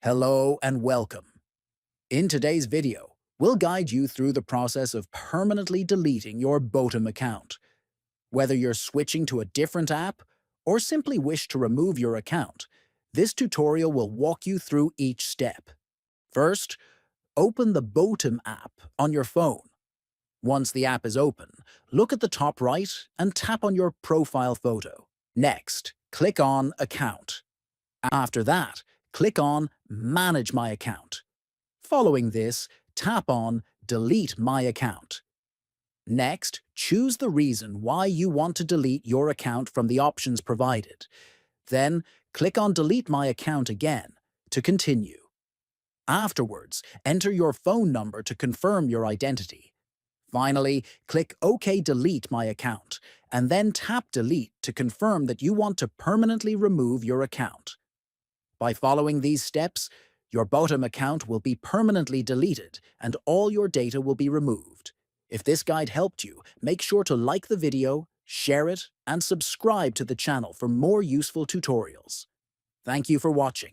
Hello and welcome. In today's video, we'll guide you through the process of permanently deleting your Botim account. Whether you're switching to a different app or simply wish to remove your account, this tutorial will walk you through each step. First, open the Botim app on your phone. Once the app is open, look at the top right and tap on your profile photo. Next, click on Account. After that, click on Manage My Account. Following this, tap on Delete My Account. Next, choose the reason why you want to delete your account from the options provided. Then, click on Delete My Account again to continue. Afterwards, enter your phone number to confirm your identity. Finally, click OK Delete My Account, and then tap Delete to confirm that you want to permanently remove your account. By following these steps, your Botim account will be permanently deleted and all your data will be removed. If this guide helped you, make sure to like the video, share it, and subscribe to the channel for more useful tutorials. Thank you for watching.